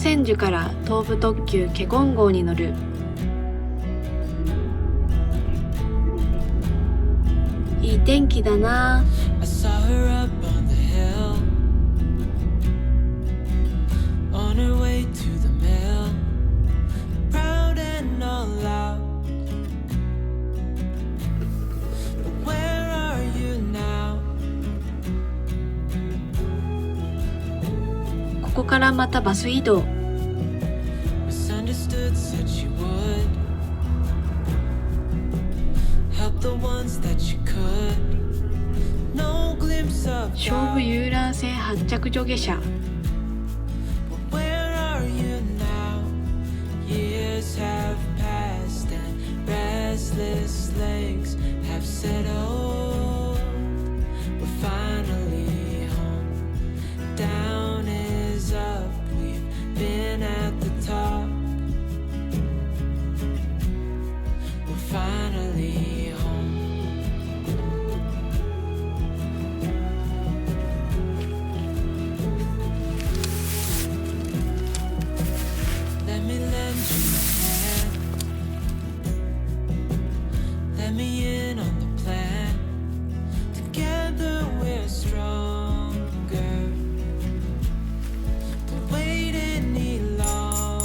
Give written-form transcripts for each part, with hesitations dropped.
千住から東武特急ケゴン号に乗る。いい天気だな。I saw her up on the hill, on her way to the mill, proud and all out. But where are you now? ここからまたバス移動。Misunderstood, said she would help the ones that she could. No glimpse of 総武遊覧船発着所下車。 But where are you now? Years have passed and restless legs have settled. We're finally home. Down is up. We've been at the top. We're finally home. Let me lend you a hand. Let me in on the plan. Together we're stronger. Don't wait any longer.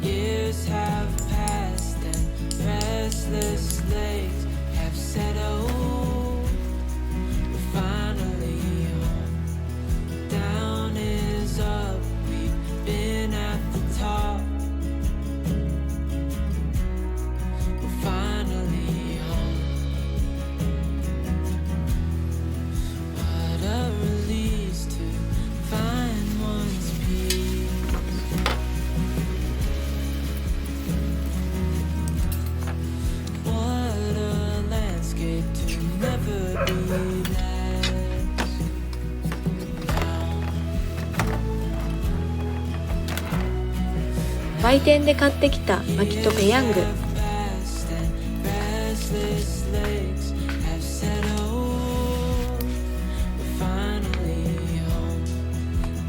Years have passed and restless legs have settled. We're finally home. Down is up. We've been at the top. We're finally home. What a release to find one's peace. What a landscape to never be last. Now 売店で買ってきた薪とペヤング。 have passed and restless legs have settled. We're finally home.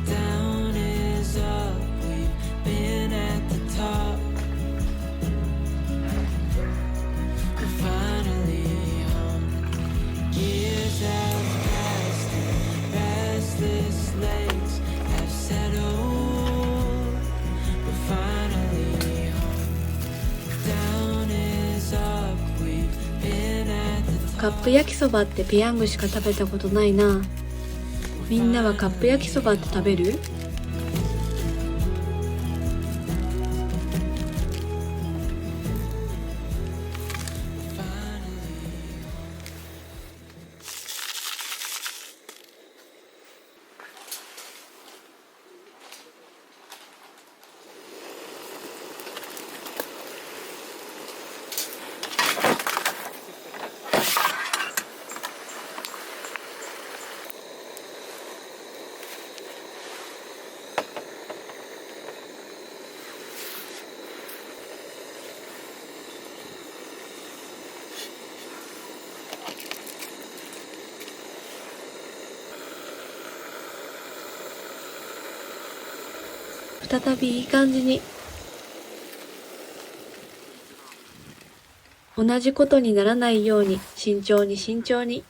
Down is up. We've been at the top. We're finally home. Years have passed and restless legs have settled. We're finally home. Down is up. We've been at the カップ焼きそばってペヤングしか食べたことないな。みんなはカップ焼きそばって食べる？再びいい感じに。同じことにならないように慎重に慎重に。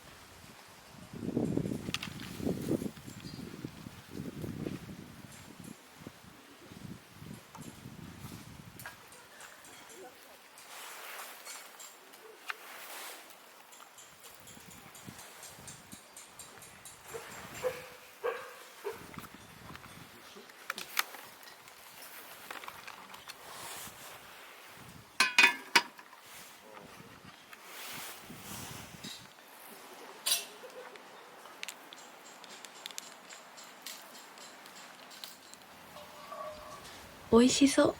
美味しそう。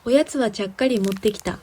おやつはちゃっかり持ってきた。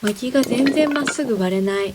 薪が全然まっすぐ割れない。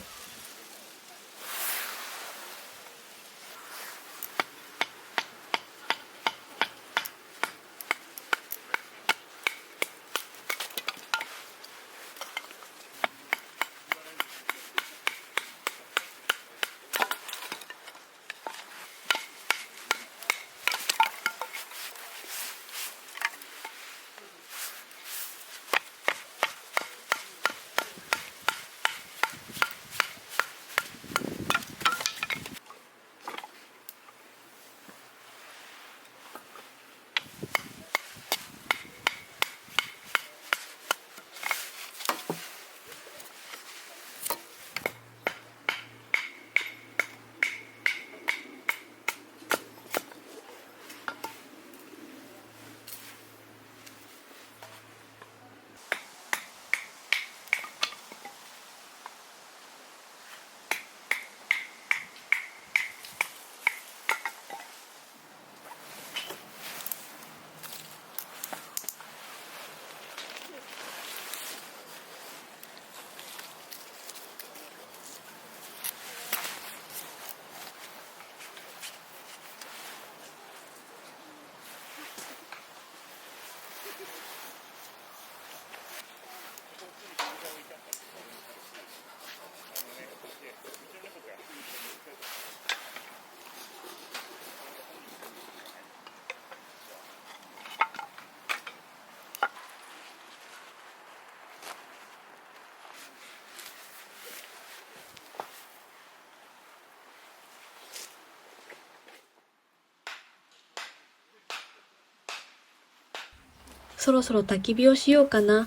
そろそろ焚き火をしようかな。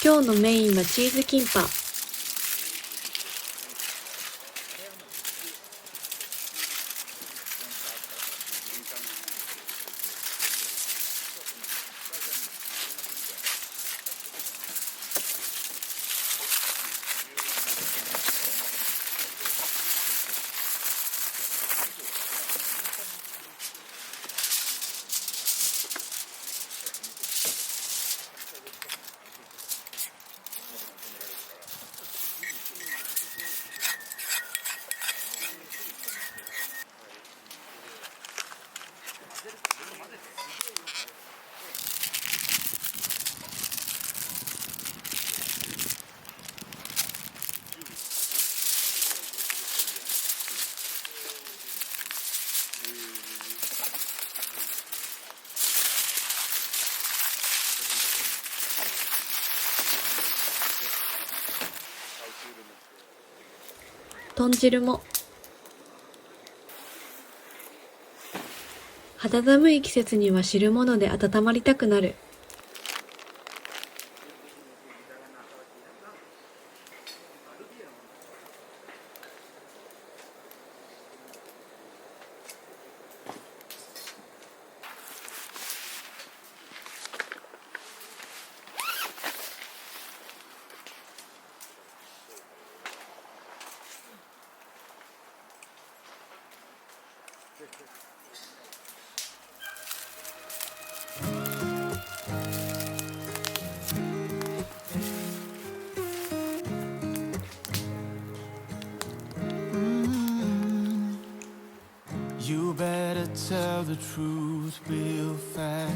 今日のメインはチーズキンパ。豚汁も。肌寒い季節には汁物で温まりたくなる。You better tell the truth real fast,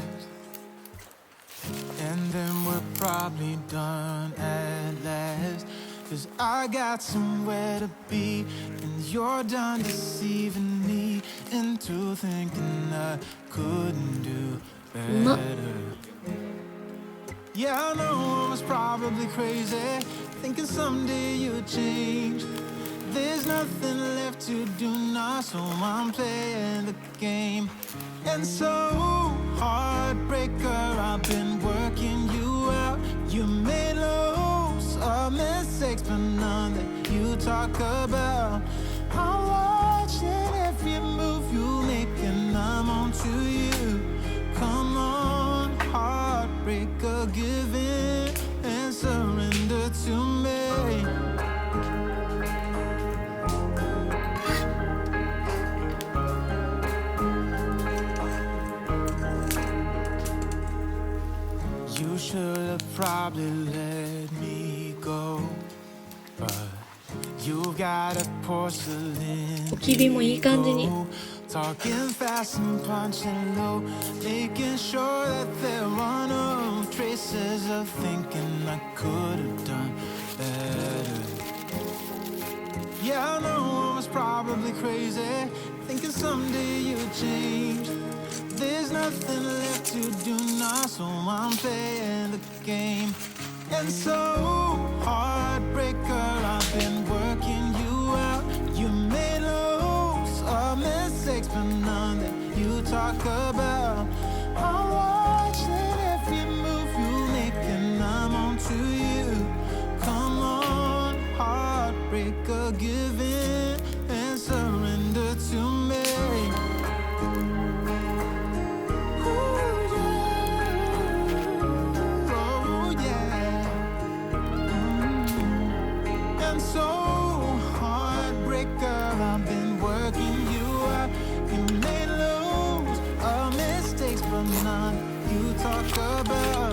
and then we're probably done at last. 'Cause I got somewhere to be, and you're done deceiving me into thinking I couldn't do better. Yeah, I know I was probably crazy, thinking someday you'd change. There's nothing left to do now, so I'm playing the game. And so, heartbreaker, I've been working you out. You made loads of mistakes, but none that you talk about. I'm watching every move you make, and I'm on to you. Come on, heartbreaker, give in and surrender to me. You should have probably let me go, but you got a porcelain おき火もいい感じに。 ego. Talking fast and punching low, making sure that there are no traces of thinking I could have done better. Yeah, I know I was probably crazy, thinking someday you'd change. There's nothing left to do now, so I'm playing the game. And so, heartbreaker, I've been working you out. You made loads of mistakes, but none that you talk about. I'm watching every move you make, and I'm on to you. Come on, heartbreaker, give in and surrender to me. So heartbreaker, I've been working you out. You made loads of mistakes, but none you talk about.